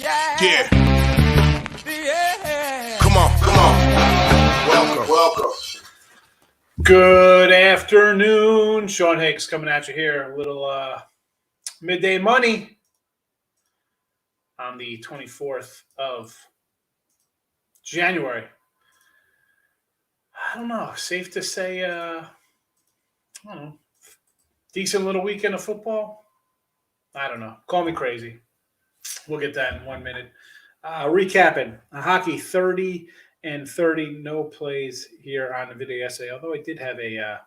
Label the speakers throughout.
Speaker 1: Yeah. Come on. Welcome.
Speaker 2: Good afternoon. Sean Higgs coming at you here. A little midday money on the 24th of January. I don't know. Safe to say, I don't know. Decent little weekend of football. I don't know. Call me crazy. We'll get that in 1 minute. Recapping. Hockey 30 and 30. No plays here on the video essay, although I did have a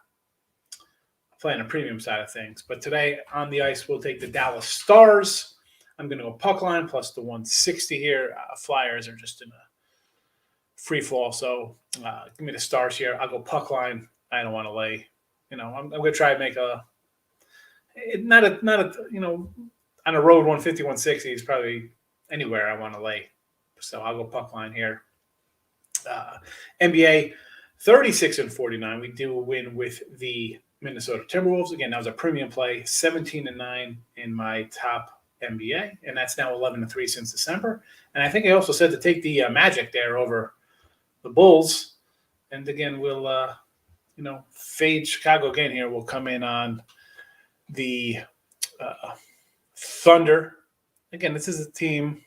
Speaker 2: play on the premium side of things. But today on the ice, we'll take the Dallas Stars. I'm going to go puck line plus the 160 here. Flyers are just in a free fall. So give me the Stars here. I'll go puck line. I don't want to lay. I'm going to try and make not a on a road 150, 160 is probably anywhere I want to lay. So I'll go puck line here. NBA 36 and 49. We do win with the Minnesota Timberwolves. Again, that was a premium play, 17 and 9 in my top NBA, and that's now 11 and 3 since December. And I think I also said to take the Magic there over the Bulls. And again, we'll fade Chicago again here. We'll come in on the Thunder. Again, this is a team,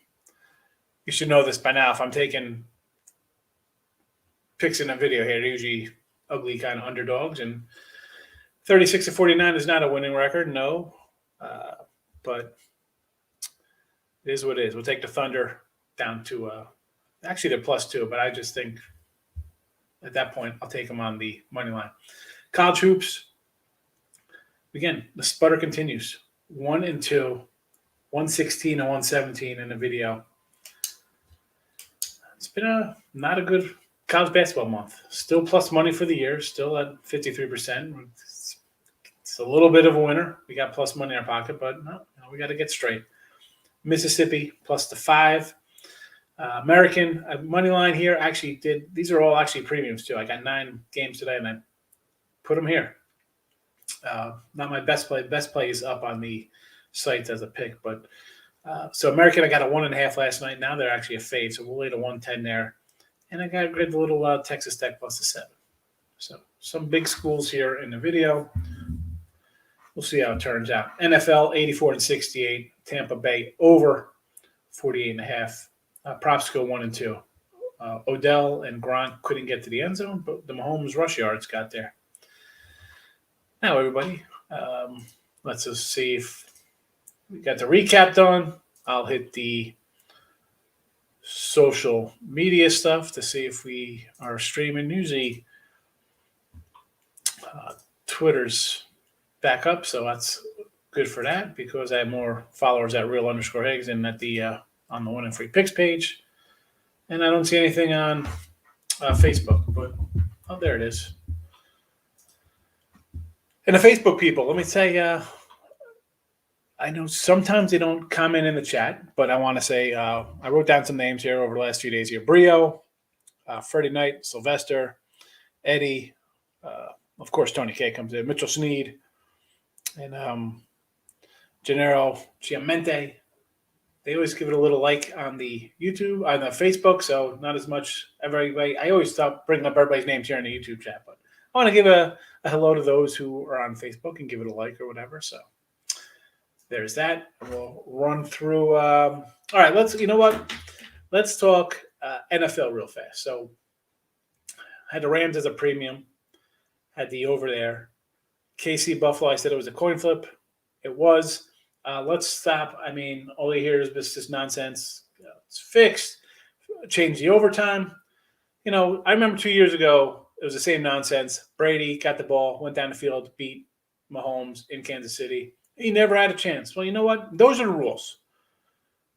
Speaker 2: you should know this by now. If I'm taking picks in a video here, they're usually ugly kind of underdogs. And 36 to 49 is not a winning record, no. But it is what it is. We'll take the Thunder down to actually they're +2, but I just think at that point I'll take them on the money line. College hoops. Again, the sputter continues. 1 and 2, 116 and 117 in the video. It's been not a good college basketball month. Still plus money for the year, still at 53%. It's a little bit of a winner. We got plus money in our pocket, but we got to get straight. Mississippi plus the 5. American money line here actually did. These are all actually premiums too. I got 9 games today, and I put them here. Not my best play. Best play is up on the sites as a pick, but so American, I got a 1.5 last night. Now they're actually a fade, so we'll lay the 110 there, and I got a good little Texas Tech plus the 7. So some big schools here in the video. We'll see how it turns out. NFL 84 and 68. Tampa Bay over 48.5. Props go 1 and 2. Odell and Gronk couldn't get to the end zone, but the Mahomes rush yards got there. Now, everybody, let's just see if we got the recap done. I'll hit the social media stuff to see if we are streaming. Usually, Twitter's back up, so that's good for that because I have more followers at real_Higgs and at the on the One and Free Picks page. And I don't see anything on Facebook, but there it is. And the Facebook people, let me say, I know sometimes they don't comment in the chat, but I want to say I wrote down some names here over the last few days here. Brio, Freddie Knight, Sylvester, Eddie, of course, Tony K comes in, Mitchell Sneed, and Gennaro Chiamente. They always give it a little like on the YouTube, on the Facebook, so not as much everybody. I always stop bringing up everybody's names here in the YouTube chat, but I want to give a hello to those who are on Facebook and give it a like or whatever. So there's that. We'll run through. All right, let's talk NFL real fast. So I had the Rams as a premium, had the over there. KC Buffalo, I said it was a coin flip. It was. Let's stop. I mean, all you hear is this nonsense. It's fixed. Change the overtime. I remember 2 years ago, it was the same nonsense. Brady got the ball, went down the field, beat Mahomes in Kansas City. He never had a chance. Well, you know what? Those are the rules.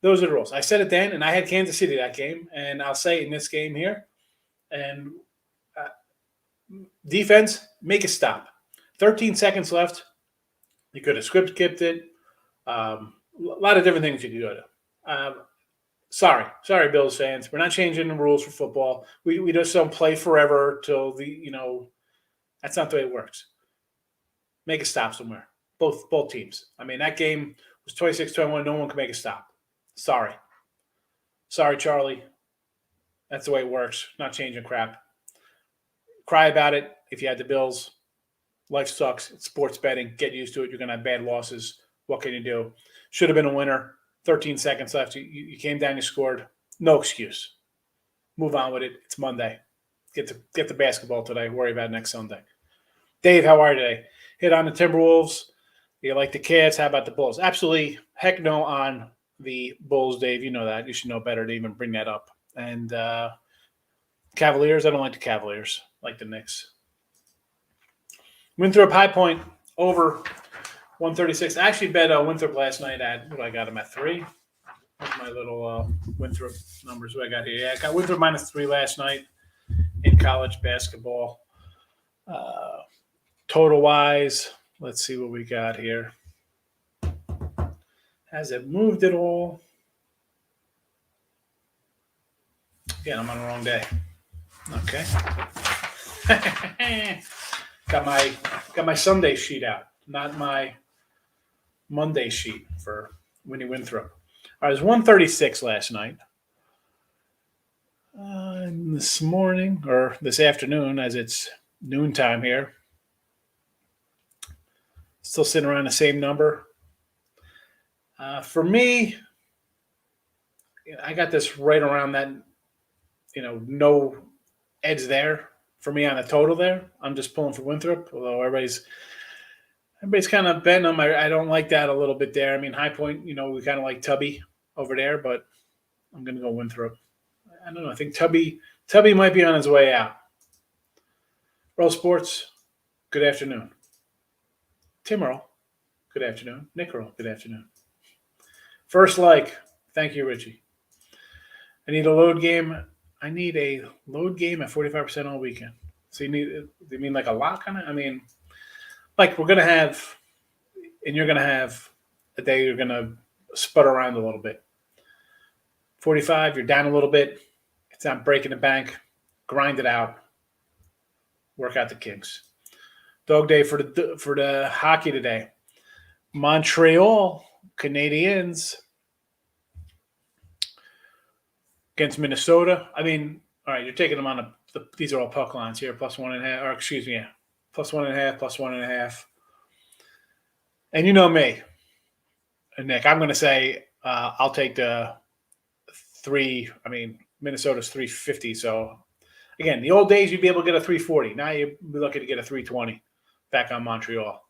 Speaker 2: Those are the rules. I said it then, and I had Kansas City that game, and I'll say in this game here. And defense, make a stop. 13 seconds left. You could have skipped it. A lot of different things you could go to. Sorry, Bills fans. We're not changing the rules for football. We just don't play forever till that's not the way it works. Make a stop somewhere. Both teams. I mean, that game was 26-21. No one could make a stop. Sorry. Sorry, Charlie. That's the way it works. Not changing crap. Cry about it if you had the Bills. Life sucks. It's sports betting. Get used to it. You're going to have bad losses. What can you do? Should have been a winner. 13 seconds left. You came down, you scored. No excuse. Move on with it. It's Monday. Get the basketball today. Worry about it next Sunday. Dave, how are you today? Hit on the Timberwolves. You like the Cavs? How about the Bulls? Absolutely heck no on the Bulls, Dave. You know that. You should know better to even bring that up. And Cavaliers, I don't like the Cavaliers. I like the Knicks. Winthrop High Point over 136. I actually bet Winthrop last night at, what I got him at 3. What's my little Winthrop numbers? What I got here? Yeah, I got Winthrop -3 last night in college basketball. Total wise, let's see what we got here. Has it moved at all? Again, I'm on the wrong day. Okay. got my Sunday sheet out, not my Monday sheet for Winnie Winthrop. All right, it was 136 last night. This morning, or this afternoon, as it's noontime here, still sitting around the same number. For me, I got this right around that, no edge there for me on the total there. I'm just pulling for Winthrop, although everybody's kind of betting them. I don't like that a little bit there. I mean, High Point, we kind of like Tubby over there, but I'm going to go Winthrop. I don't know. I think Tubby might be on his way out. Roll Sports, good afternoon. Tim Earl, good afternoon. Nick Earl, good afternoon. First like, thank you, Richie. I need a load game. I need a load game at 45% all weekend. So you mean like a lock on it? I mean, like we're going to have, and you're going to have a day you're going to sputter around a little bit. 45, you're down a little bit. It's not breaking the bank. Grind it out. Work out the kinks. Dog day for the hockey today. Montreal Canadiens against Minnesota. I mean, all right, you're taking them on these are all puck lines here, +1.5, or excuse me, yeah, +1.5, +1.5. And you know me, Nick, I'm going to say I'll take the 3. I mean, Minnesota's 350. So, again, the old days, you'd be able to get a 340. Now you'd be lucky to get a 320 back on Montreal.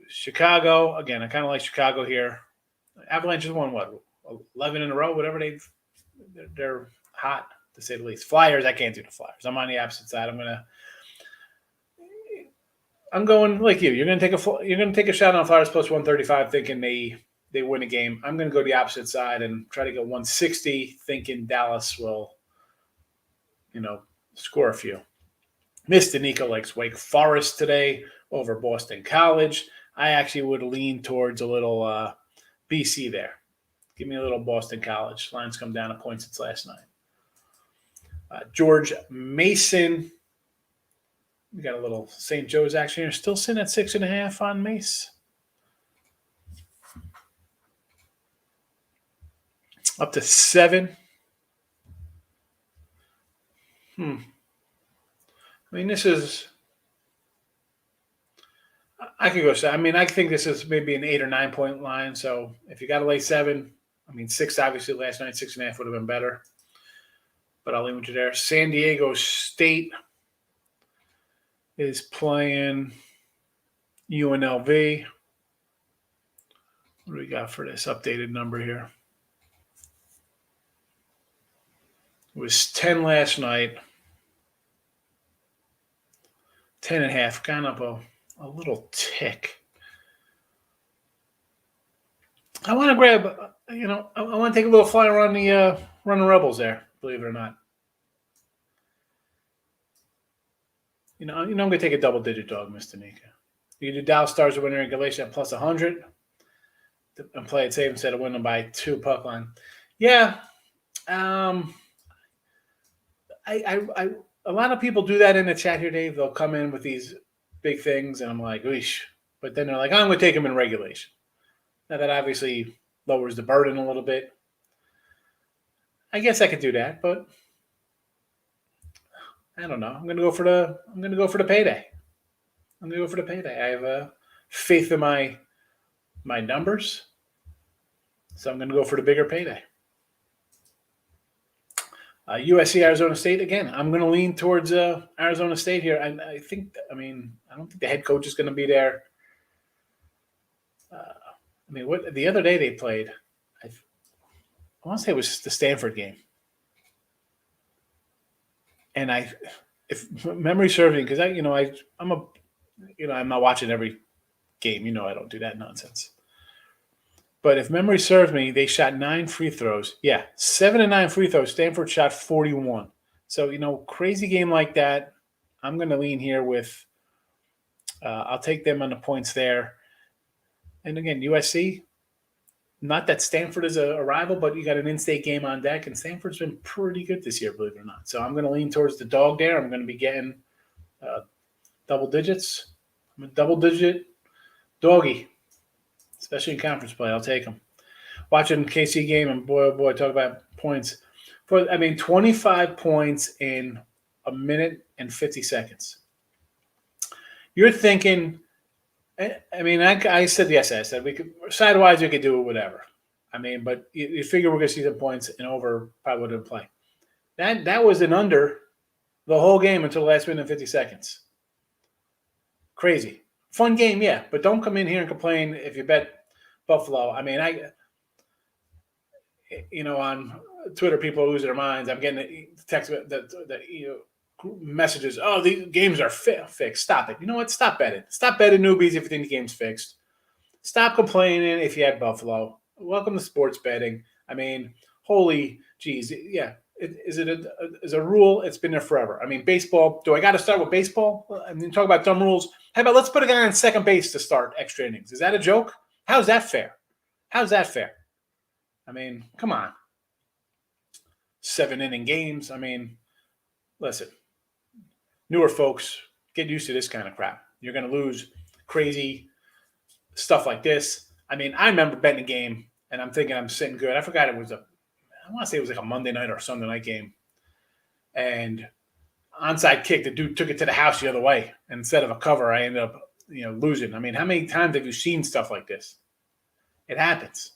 Speaker 2: Chicago, again, I kind of like Chicago here. Avalanche has won, 11 in a row, whatever they're hot, to say the least. Flyers, I can't do the Flyers. I'm on the opposite side. I'm going like you. You're going to take a shot on Flyers +135, thinking they win a game. I'm going to go the opposite side and try to go 160, thinking Dallas will, score a few. Mr. Nico likes Wake Forest today over Boston College. I actually would lean towards a little BC there. Give me a little Boston College. Lines come down a point since last night. George Mason. We got a little St. Joe's action here. Still sitting at 6.5 on Mace. Up to 7. I mean, this is. I could go. I mean, I think this is maybe an 8 or 9 point line. So if you got to lay 7, I mean, 6 obviously last night, 6.5 would have been better. But I'll leave it to there. San Diego State is playing UNLV. What do we got for this updated number here? It was 10 last night. 10.5, kind of a little tick. I want to grab, I want to take a little flyer on the Running Rebels there, believe it or not. I'm going to take a double-digit dog, Mr. Nika. You can do Dallas Stars to win regulation at +100 and play it safe instead of winning by 2 puck line. Yeah. A lot of people do that in the chat here, Dave. They'll come in with these big things, and I'm like, "Eesh." But then they're like, I'm going to take them in regulation. Now, that obviously lowers the burden a little bit. I guess I could do that, but I don't know. I'm gonna go for the payday. I'm gonna go for the payday. I have faith in my numbers, so I'm gonna go for the bigger payday. USC Arizona State again. I'm going to lean towards Arizona State here. I think. I mean, I don't think the head coach is going to be there. I mean, what the other day they played? I want to say it was the Stanford game, and if memory serves me, because I'm not watching every game. I don't do that nonsense. But if memory serves me, they shot 9 free throws. Yeah, 7 and 9 free throws. Stanford shot 41. So, crazy game like that. I'm going to lean here with, I'll take them on the points there. And again, USC, not that Stanford is a rival, but you got an in-state game on deck, and Stanford's been pretty good this year, believe it or not. So I'm going to lean towards the dog there. I'm going to be getting double digits. I'm a double-digit doggy. Especially in conference play, I'll take them. Watching KC game, and boy, oh boy, talk about points. 25 points in a minute and 50 seconds. You're thinking, I said yes. I said we could sidewise, we could do it, whatever. But you figure we're going to see some points and over probably wouldn't play. That was an under the whole game until the last minute and 50 seconds. Crazy. Fun game, yeah, but don't come in here and complain if you bet Buffalo. On Twitter, people lose their minds. I'm getting text messages. Oh, these games are fixed. Stop it. You know what? Stop betting. Stop betting newbies if you think the game's fixed. Stop complaining if you had Buffalo. Welcome to sports betting. Holy geez, yeah. Is a rule? It's been there forever. Baseball. Do I got to start with baseball? Talk about dumb rules. How about let's put a guy on second base to start extra innings? Is that a joke? How's that fair? Come on. 7-inning games. Listen. Newer folks, get used to this kind of crap. You're going to lose crazy stuff like this. I remember betting a game, and I'm thinking I'm sitting good. I forgot I want to say it was like a Monday night or Sunday night game. And onside kick, the dude took it to the house the other way. And instead of a cover, I ended up, losing. How many times have you seen stuff like this? It happens.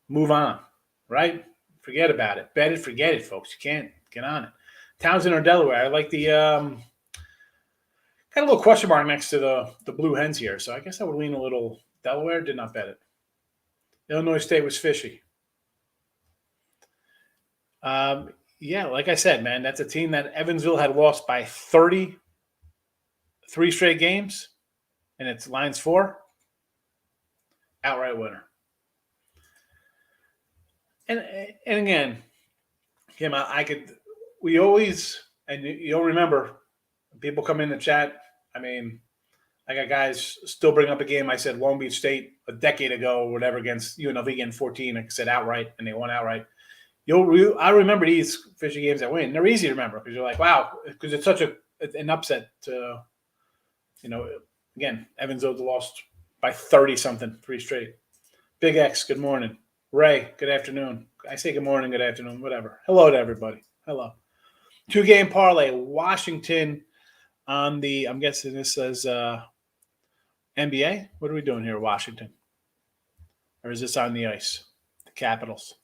Speaker 2: Move on, right? Forget about it. Bet it, forget it, folks. You can't get on it. Townsend or Delaware? I like the got a little question mark next to the Blue Hens here, so I guess I would lean a little Delaware. Did not bet it. Illinois State was fishy. Yeah, like I said, man, that's a team that Evansville had lost by 30 3 straight games, and it's lines 4. Outright winner. And again, Kim, we always, and you'll remember, people come in the chat. I got guys still bring up a game I said Long Beach State a decade ago or whatever against UNLV getting 14. I said outright, and they won outright. I remember these fishy games that win. They're easy to remember because you're like, wow, because it's such an upset to, again, Evansville lost by 30-something, 3 straight. Big X, good morning. Ray, good afternoon. I say good morning, good afternoon, whatever. Hello to everybody. Hello. 2-game parlay, Washington on the, I'm guessing this says NBA. What are we doing here, Washington? Or is this on the ice? The Capitals.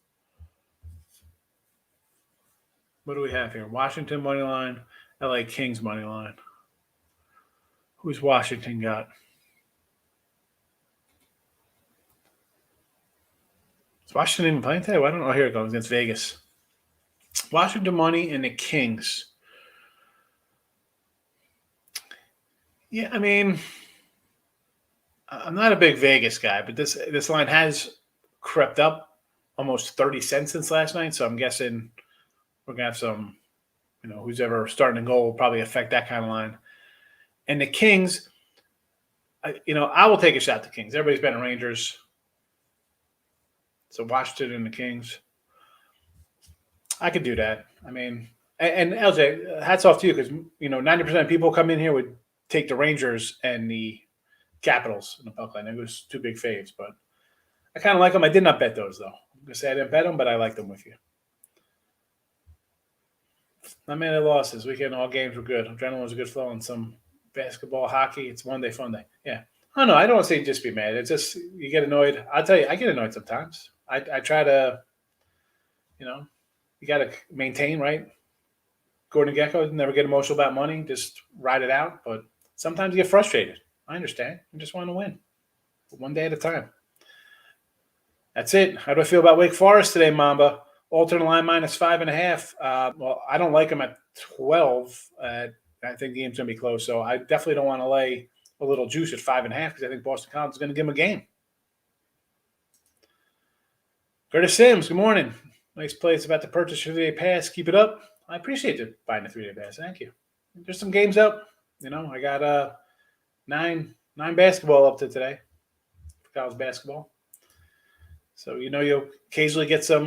Speaker 2: What do we have here? Washington money line, LA Kings money line. Who's Washington got? Is Washington even playing today? Well, I don't know. Here it goes against Vegas. Washington money and the Kings. Yeah, I'm not a big Vegas guy, but this line has crept up almost 30 cents since last night, so I'm guessing we're going to have some, who's ever starting a goal will probably affect that kind of line. And the Kings, I will take a shot at the Kings. Everybody's betting Rangers. So Washington and the Kings. I could do that. And LJ, hats off to you because, 90% of people come in here would take the Rangers and the Capitals in the puck line. It was 2 big faves, but I kind of like them. I did not bet those, though. going to say I didn't bet them, but I like them with you. Not many losses. Weekend, all games were good. Adrenaline was a good flow, and some basketball, hockey. It's Monday fun day. Yeah. Oh no, I don't want to say just be mad. It's just you get annoyed. I'll tell you, I get annoyed sometimes. I try to, you got to maintain, right? Gordon Gekko, never get emotional about money. Just ride it out. But sometimes you get frustrated. I understand. You just want to win. One day at a time. That's it. How do I feel about Wake Forest today, Mamba? Alternate line -5.5. Well, I don't like them at 12. I think the game's going to be close. So I definitely don't want to lay a little juice at 5.5 because I think Boston College is going to give them a game. Curtis Sims, good morning. Nice place about to purchase your 3-day pass. Keep it up. I appreciate you buying the 3-day pass. Thank you. There's some games up. I got nine basketball up to today for college basketball. So, you'll occasionally get some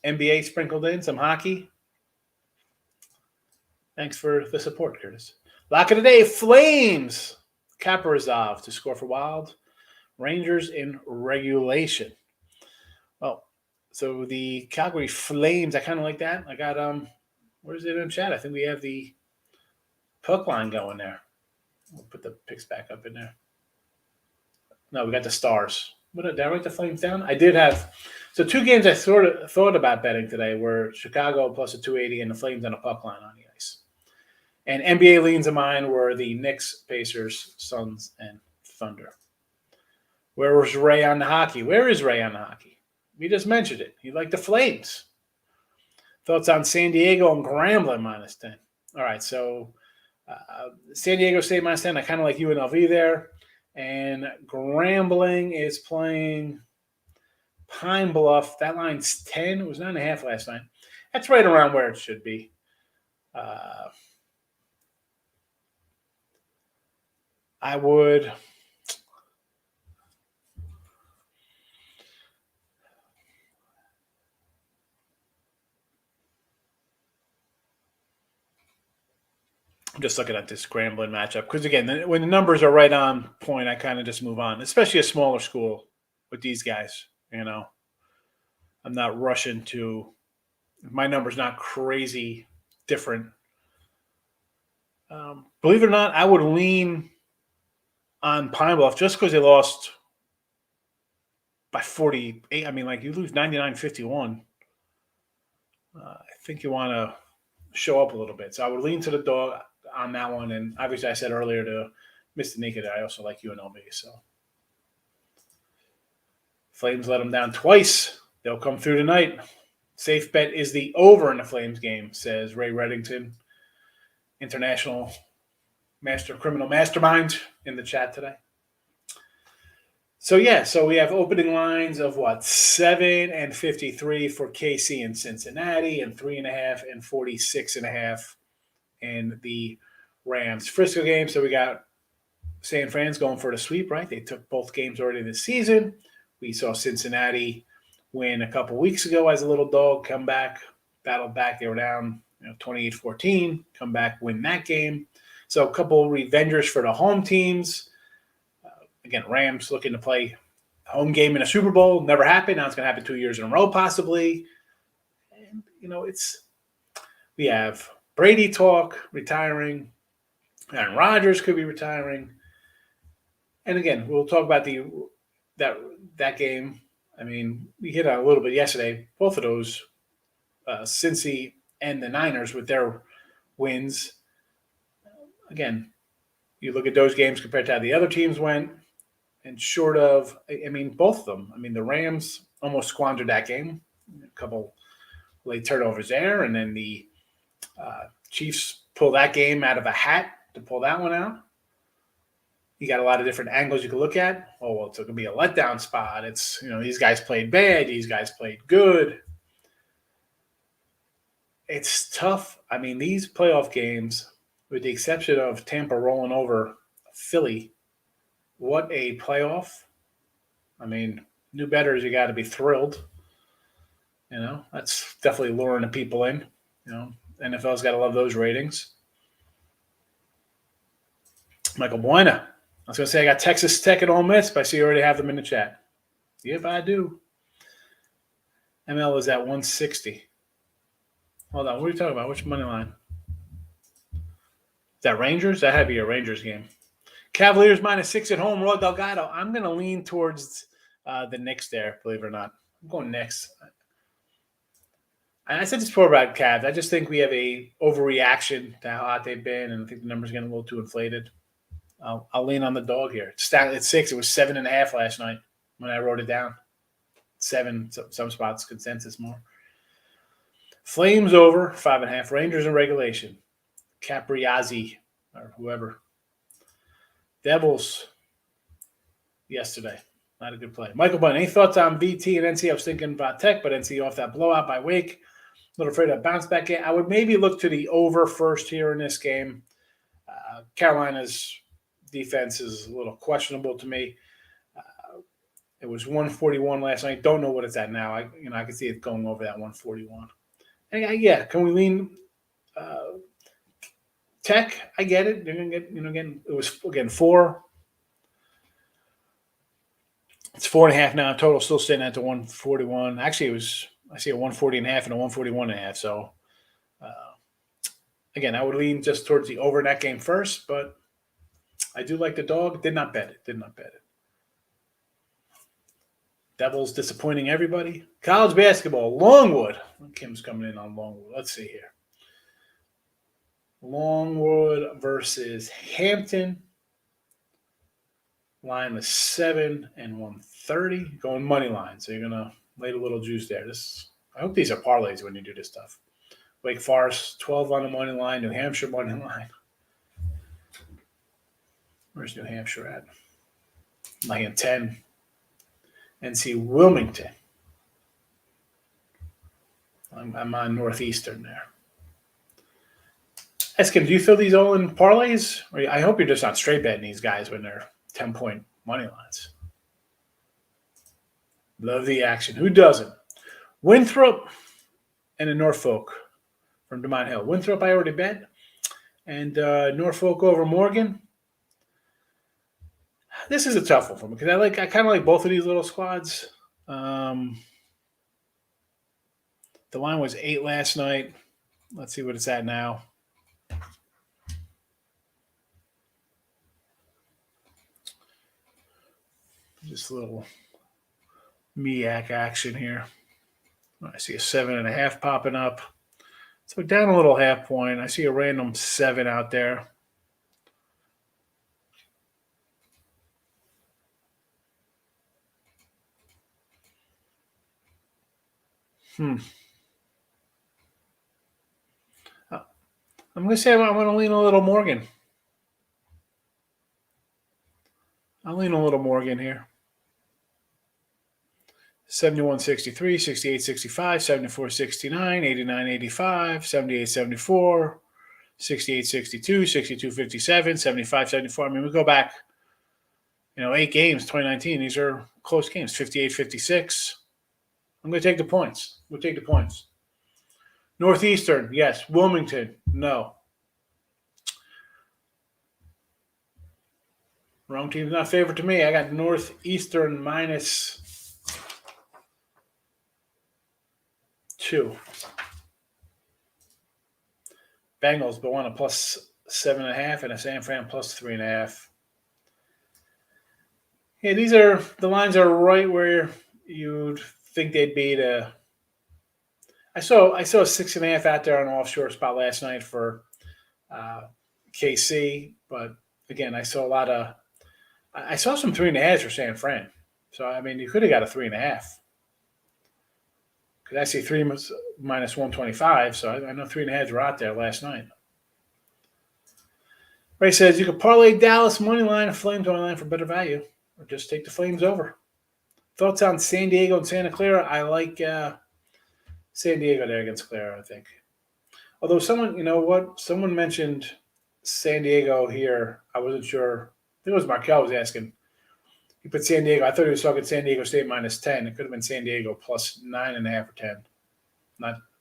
Speaker 2: NBA sprinkled in, some hockey. Thanks for the support, Curtis. Lock of the day, Flames. Kaprizov to score for Wild. Rangers in regulation. Well, so the Calgary Flames, I kind of like that. I got, where's it in chat? I think we have the puck line going there. We'll put the picks back up in there. No, we got the Stars. Did I write the Flames down? I did have. So 2 games I sort of thought about betting today were Chicago plus a 280 and the Flames on a puck line on the ice. And NBA leans of mine were the Knicks, Pacers, Suns, and Thunder. Where was Ray on the hockey? Where is Ray on the hockey? We just mentioned it. He liked the Flames. Thoughts on San Diego and Grambling -10. All right, so San Diego State -10. I kind of like UNLV there. And Grambling is playing Pine Bluff. That line's 10. It was 9.5 last night. That's right around where it should be. I would. I'm just looking at this Grambling matchup because, again, when the numbers are right on point, I kind of just move on, especially a smaller school with these guys. I'm not rushing to – my number's not crazy different. Believe it or not, I would lean on Pine Bluff just because they lost by 48. I mean, you lose 99-51. I think you want to show up a little bit. So I would lean to the dog on that one. And obviously I said earlier to Mr. Nika that I also like UNLV. So Flames let them down twice. They'll come through tonight. Safe bet is the over in the Flames game, says Ray Reddington, international criminal mastermind in the chat today. So we have opening lines of 7 and 53 for KC and Cincinnati, and 3.5 and 46.5 in the Rams Frisco game. So we got San Fran's going for the sweep, right? They took both games already this season. We saw Cincinnati win a couple weeks ago as a little dog, come back, battle back. They were down 28-14, come back, win that game. So a couple revengers for the home teams. Again, Rams looking to play a home game in a Super Bowl. Never happened. Now it's going to happen 2 years in a row, possibly. And, we have Brady talk, retiring. Aaron Rodgers could be retiring. And again, we'll talk about that game. I mean, we hit on a little bit yesterday. Both of those, Cincy and the Niners with their wins. Again, you look at those games compared to how the other teams went, and short of, both of them. The Rams almost squandered that game. A couple late turnovers there, and then the Chiefs pull that game out of a hat to pull that one out. You got a lot of different angles you can look at. Oh, well, it's going to be a letdown spot. It's, these guys played bad. These guys played good. It's tough. These playoff games, with the exception of Tampa rolling over Philly, what a playoff. New bettors, you got to be thrilled. That's definitely luring the people in. NFL's got to love those ratings. Michael Buena. I was going to say I got Texas Tech and Ole Miss, but I see you already have them in the chat. Yep, I do. ML is at 160. Hold on, what are you talking about? Which money line? Is that Rangers? That had to be a Rangers game. Cavaliers -6 at home. Raw Delgado. I'm going to lean towards the Knicks there, believe it or not. I'm going Knicks. I said this before about Cavs. I just think we have a overreaction to how hot they've been, and I think the numbers are getting a little too inflated. I'll lean on the dog here. It's 6. It was 7.5 last night when I wrote it down. 7, some spots, consensus more. Flames over 5.5. Rangers in regulation. Capriazzi or whoever. Devils yesterday. Not a good play. Michael Bunn, any thoughts on VT and NC? I was thinking about Tech, but NC off that blowout by Wake. A little afraid of bounce back game. I would maybe look to the over first here in this game. Carolina's defense is a little questionable to me. It was 141 last night. Don't know what it's at now. I can see it going over that 141. And yeah, can we lean Tech? I get it. They're gonna get again. It was again 4. It's 4.5 now. Total still sitting at the 141. Actually, I see a 140.5 and a 141.5. So again, I would lean just towards the over in that game first, but I do like the dog. Did not bet it. Devils disappointing everybody. College basketball, Longwood. Kim's coming in on Longwood. Let's see here. Longwood versus Hampton. Line was 7 and 130. Going money line. So you're going to lay a little juice there. I hope these are parlays when you do this stuff. Wake Forest, 12 on the money line. New Hampshire money line. Where's New Hampshire at? Laying 10. NC Wilmington. I'm on Northeastern there. Eskim, do you feel these all in parlays? Or I hope you're just not straight betting these guys when they're 10-point money lines. Love the action. Who doesn't? Winthrop and a Norfolk from DeMont Hill. Winthrop I already bet. And Norfolk over Morgan. This is a tough one for me because I kind of like both of these little squads. The line was 8 last night. Let's see what it's at now. Just a little MEAC action here. I see a 7.5 popping up. So down a little half point. I see a random 7 out there. I'm going to say I'm going to lean a little Morgan. I'll lean a little Morgan here. 71.63, 68.65, 74.69, 89.85, 78.74, 68.62, 62.57, 75.74. I mean, we go back, 8 games, 2019. These are close games. 58.56. I'm going to take the points. We'll take the points. Northeastern, yes. Wilmington, no. Wrong team's not favored to me. I got Northeastern -2. Bengals, but want a +7.5 and a San Fran +3.5. Yeah, the lines are right where you'd think they'd be to. I saw a 6.5 out there on an offshore spot last night for KC, but again, I saw some 3.5s for San Fran. So I mean, you could have got a 3.5. Because I see 3 -125, so I know 3.5s were out there last night. Ray says you could parlay Dallas money line, Flames money line for better value, or just take the Flames over. Thoughts on San Diego and Santa Clara? I like San Diego there against Clara, I think. Although someone mentioned San Diego here. I wasn't sure. I think it was Markel was asking. He put San Diego. I thought he was talking San Diego State -10. It could have been San Diego +9.5 or 10.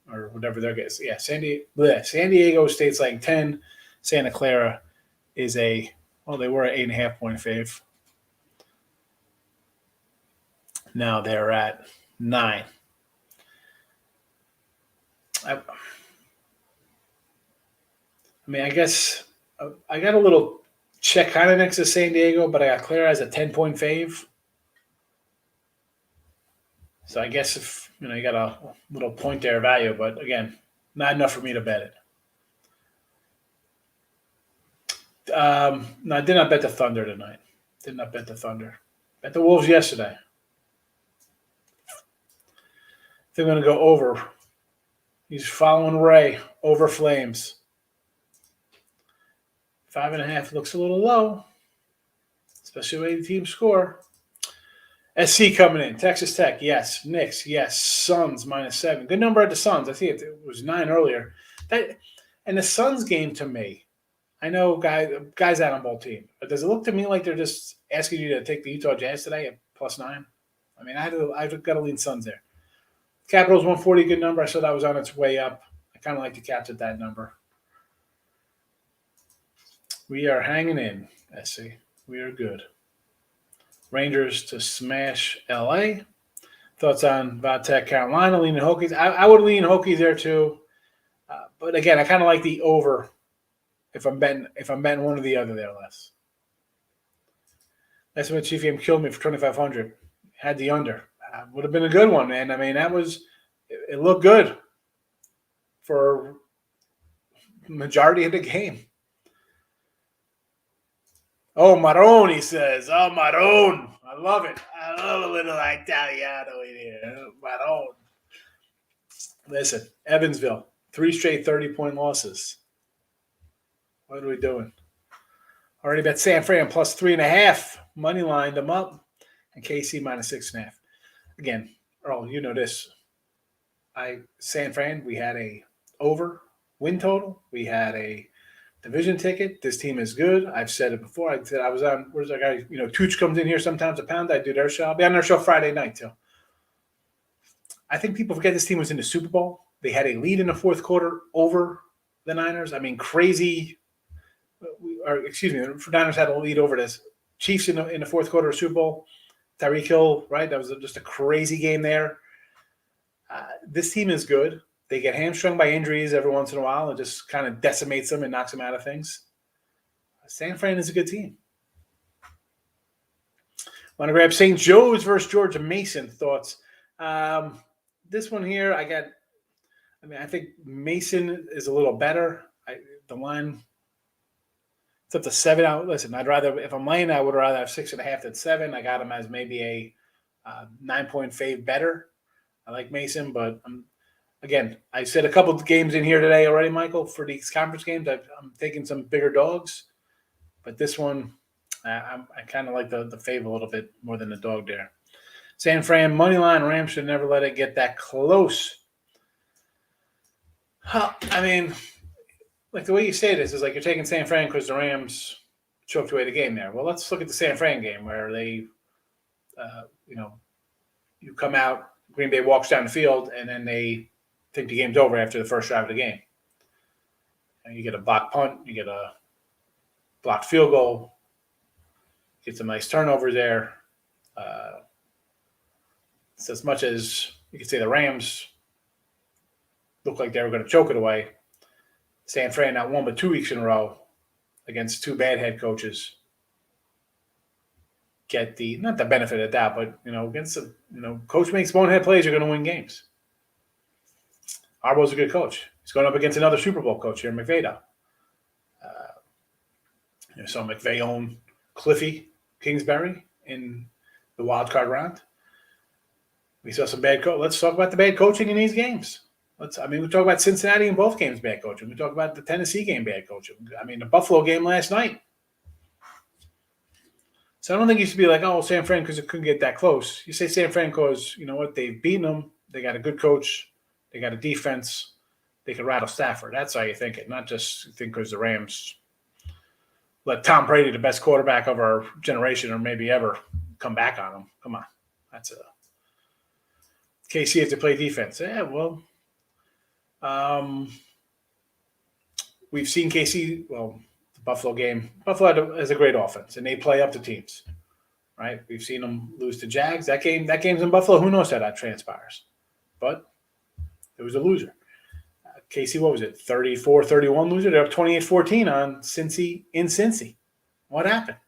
Speaker 2: Or whatever their guess. Yeah, San Diego State's like 10. Santa Clara is they were an 8.5 point fave. Now they're at 9. I mean, I guess I got a little check kind of next to San Diego, but I got Clear as a 10-point fave. So I guess if you got a little point there value, but again, not enough for me to bet it. No, I did not bet the Thunder tonight. Did not bet the Thunder. Bet the Wolves yesterday. They're going to go over. He's following Ray over Flames. 5.5 looks a little low, especially the way the teams score. SC coming in. Texas Tech, yes. Knicks, yes. Suns -7. Good number at the Suns. I see it was 9 earlier. And the Suns game to me, I know guys out on both teams, but does it look to me like they're just asking you to take the Utah Jazz today at +9? I mean, I've got to lean Suns there. Capitals 140, good number. I saw that was on its way up. I kind of like the Caps at that number. We are hanging in, SC. We are good. Rangers to smash LA. Thoughts on Vatek, Carolina, leaning Hokies? I would lean Hokies there too. But again, I kind of like the over if I'm betting one or the other there less. That's when Chief M killed me for 2,500. Had the under. Would have been a good one, man. I mean, it looked good for majority of the game. Oh, Marone, he says. Oh, Marone. I love it. I love a little Italiano in here. Marone. Listen, Evansville, 3 straight 30-point losses. What are we doing? Already bet San Fran +3.5. Money lined them up. And KC -6.5. Again, Earl, you know this. San Fran, we had a over win total. We had a division ticket. This team is good. I've said it before. I said I was on. Where's that guy? Tooch comes in here sometimes a pound. I do their show. I'll be on their show Friday night too. I think people forget this team was in the Super Bowl. They had a lead in the fourth quarter over the Niners. I mean, crazy. The Niners had a lead over this Chiefs in the fourth quarter of Super Bowl. Tyreek Hill, right? That was just a crazy game there. This team is good. They get hamstrung by injuries every once in a while and just kind of decimates them and knocks them out of things. San Fran is a good team. Want to grab St. Joe's versus Georgia Mason thoughts. This one here, I think Mason is a little better. The line, it's up to 7 out. Listen, if I'm laying, I would rather have 6.5 than 7. I got him as maybe a 9-point fave better. I like Mason, but again, I said a couple of games in here today already, Michael, for these conference games. I'm taking some bigger dogs, but this one, I kind of like the fave a little bit more than the dog there. San Fran, money line, Rams should never let it get that close. I mean, like the way you say this is like you're taking San Fran because the Rams choked away the game there. Well, let's look at the San Fran game where they, you come out, Green Bay walks down the field, and then they think the game's over after the first drive of the game. And you get a blocked punt, you get a blocked field goal, get some nice turnovers there. So as much as you could say the Rams looked like they were going to choke it away, San Fran not 1 but 2 weeks in a row against 2 bad head coaches get not the benefit of that, but against coach makes bonehead plays, you're going to win games. Harbaugh's a good coach. He's going up against another Super Bowl coach here, McVay. So McVay owned Cliffy Kingsbury in the wild card round. We saw some bad coaching. Let's talk about the bad coaching in these games. We talk about Cincinnati in both games, bad coaching. We talk about the Tennessee game, bad coaching. The Buffalo game last night. So I don't think you should be like, oh, San Fran because it couldn't get that close. You say San Fran because, you know what, they've beaten them. They got a good coach. They got a defense. They can rattle Stafford. That's how you think it, not just think because the Rams let Tom Brady, the best quarterback of our generation or maybe ever, come back on them. Come on. That's KC has to play defense. Yeah, well, we've seen KC, the Buffalo game. Buffalo has a great offense, and they play up to teams, right? We've seen them lose to Jags. That game's in Buffalo. Who knows how that transpires? But it was a loser. KC, what was it, 34-31 loser? They're up 28-14 on Cincy in Cincy. What happened?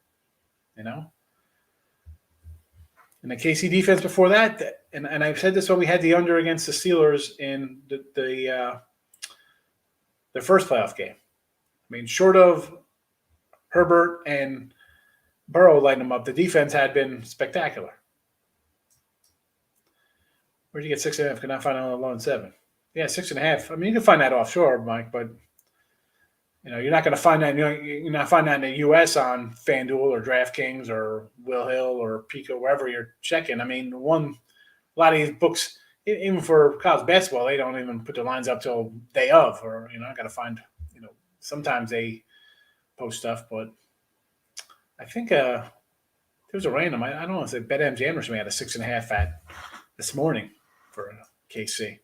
Speaker 2: You know? And the KC defense before that, and I've said this when we had the under against the Steelers in the first playoff game. I mean, short of Herbert and Burrow lighting them up, the defense had been spectacular. Where'd you get 6.5? Could not find it on the low and 7. Yeah, 6.5. I mean, you can find that offshore, Mike, but you're not going to find that. You're not finding that in the U.S. on FanDuel or DraftKings or Will Hill or Pico, wherever you're checking. I mean, a lot of these books, even for college basketball, they don't even put the lines up till day of, or I got to find. Sometimes they post stuff, but I think there was a random. I don't know if BetMGM or something had a 6.5 at this morning for KC.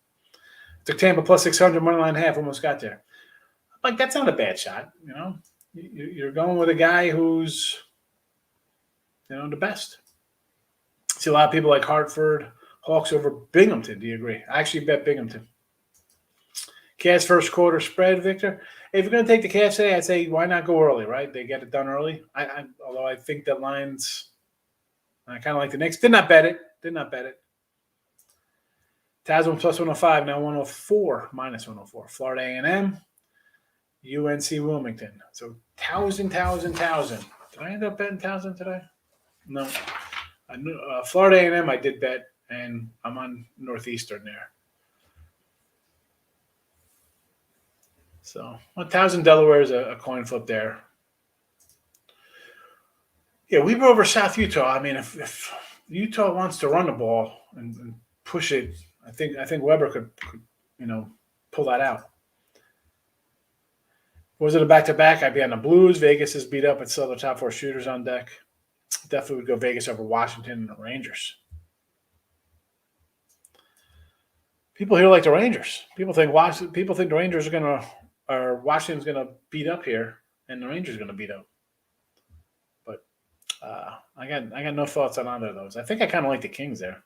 Speaker 2: Took Tampa plus 600 money line half, almost got there. Like, that's not a bad shot, You're going with a guy who's, the best. See a lot of people like Hartford, Hawks over Binghamton. Do you agree? I actually bet Binghamton. Cavs first quarter spread, Victor. If you're going to take the Cavs today, I'd say why not go early, right? They get it done early. Although I think that lines, I kind of like the Knicks. Did not bet it. Tasman plus 105, now 104, minus 104. Florida A&M, UNC Wilmington. So Towson. Did I end up betting Towson today? No. Florida A&M I did bet, and I'm on Northeastern there. So, Towson, Delaware is a coin flip there. Yeah, we were over South Utah. I mean, if Utah wants to run the ball and push it, I think Weber could pull that out. Was it a back-to-back? I'd be on the Blues. Vegas is beat up, but still the top 4 shooters on deck. Definitely would go Vegas over Washington and the Rangers. People here like the Rangers. People think the Rangers are Washington's gonna beat up here, and the Rangers are gonna beat up. But I got no thoughts on either of those. I think I kind of like the Kings there.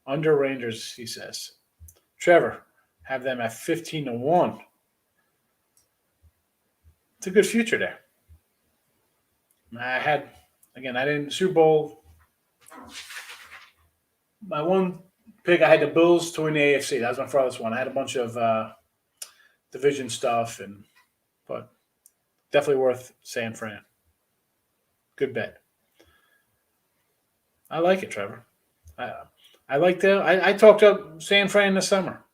Speaker 2: Under Rangers, he says. Trevor, have them at 15-1. It's a good future there. I didn't Super Bowl. My one pick, I had the Bills to win the AFC. That was my farthest one. I had a bunch of division stuff, but definitely worth San Fran. Good bet. I like it, Trevor. I talked up San Fran this summer.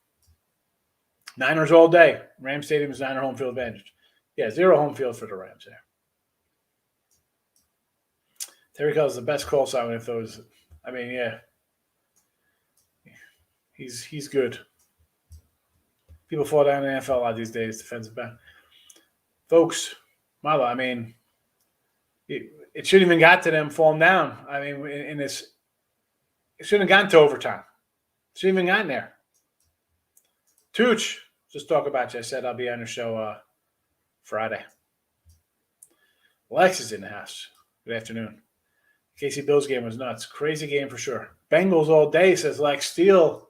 Speaker 2: Niners all day. Rams Stadium is Niner home field advantage. Yeah, 0 home field for the Rams there. Terry Call is the best call sign if those. I mean, yeah. He's good. People fall down in the NFL a lot these days, defensive back. Folks, Marlo, I mean, it shouldn't even got to them falling down. I mean, in this, it shouldn't have gotten to overtime. It shouldn't even gotten there. Tooch, just talk about you. I said I'll be on your show Friday. Lex is in the house. Good afternoon. KC Bills game was nuts. Crazy game for sure. Bengals all day, says Lex Steele.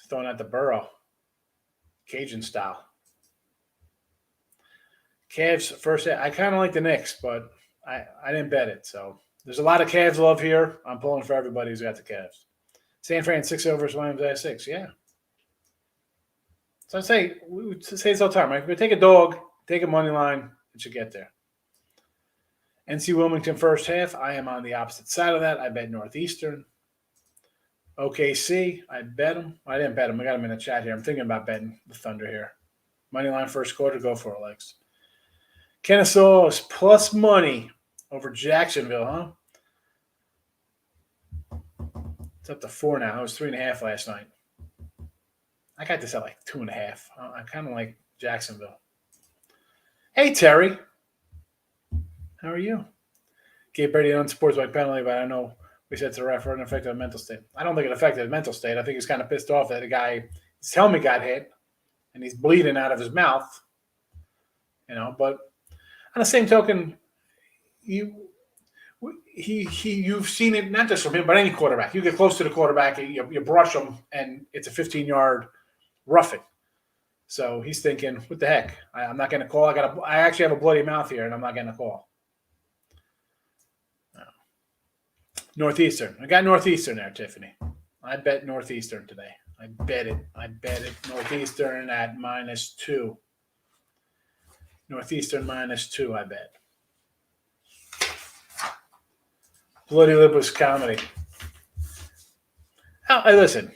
Speaker 2: Throwing out the Burrow. Cajun style. Cavs first. I kind of like the Knicks, but I didn't bet it. So there's a lot of Cavs love here. I'm pulling for everybody who's got the Cavs. San Fran 6-0 versus Williams at 6. Yeah. So I say, we say this all the time, right? If we take a dog, take a money line, it should get there. NC Wilmington first half. I am on the opposite side of that. I bet Northeastern. OKC, I bet them. I didn't bet them. I got them in the chat here. I'm thinking about betting the Thunder here. Money line first quarter, go for it, Lex. Kennesaw is plus money over Jacksonville, huh? It's up to 4 now. It was 3.5 last night. I got this at like 2.5. I kind of like Jacksonville. Hey, Terry. How are you? Gabe Brady unsportsmanlike penalty, but I know we said to the ref, it affected mental state. I don't think it affected mental state. I think he's kind of pissed off that the guy, his helmet got hit, and he's bleeding out of his mouth. But on the same token, you've seen it not just from him, but any quarterback. You get close to the quarterback, you brush him, and it's a 15-yard roughing. So he's thinking, what the heck? I'm not going to call. I actually have a bloody mouth here, and I'm not going to call. Northeastern. I got Northeastern there, Tiffany. I bet Northeastern today. I bet it. Northeastern at -2. Northeastern -2, I bet. Bloody Liberals comedy. Hey, listen.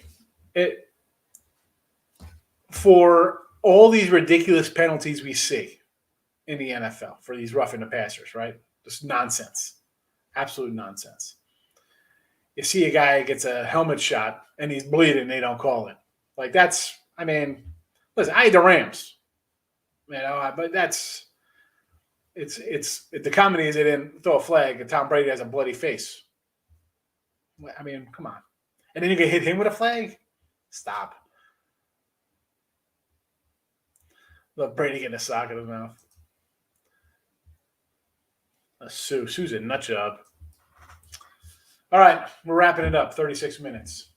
Speaker 2: For all these ridiculous penalties we see in the NFL for these roughing the passers, right? Just nonsense. Absolute nonsense. You see a guy gets a helmet shot and he's bleeding, they don't call it. Like that's, I mean, listen, I hate the Rams, but that's, it's the comedy is they didn't throw a flag and Tom Brady has a bloody face. I mean, come on. And then you can hit him with a flag? Stop. Let Brady get a sock in his mouth. Sue's a nut job. All right, we're wrapping it up. 36 minutes.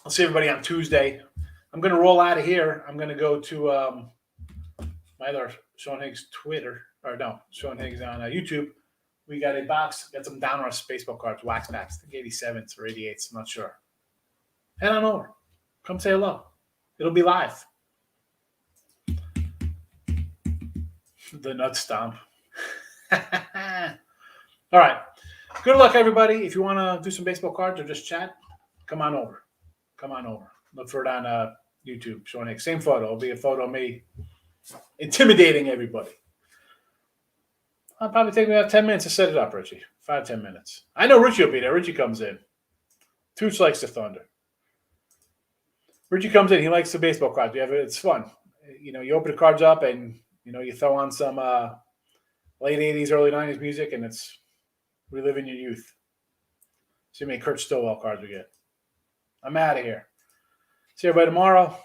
Speaker 2: I'll see everybody on Tuesday. I'm going to roll out of here. I'm going to go to my other Sean Higgs Twitter. Or no, Sean Higgs on YouTube. We got a box. Got some Donruss baseball cards, wax packs. I think 87s or 88s. I'm not sure. Head on over. Come say hello. It'll be live. The nut stomp. All right. Good luck, everybody. If you want to do some baseball cards or just chat, come on over. Come on over. Look for it on YouTube. Sean Higgs. Same photo. It'll be a photo of me intimidating everybody. I'll probably take me about 10 minutes to set it up, Richie. 5-10 minutes. I know Richie will be there. Richie comes in. Tooch likes the Thunder. Richie comes in. He likes the baseball cards. It's fun. You open the cards up and, you throw on some late 80s, early 90s music, and it's reliving your youth. See how many Kurt Stowell cards we get. I'm out of here. See everybody tomorrow.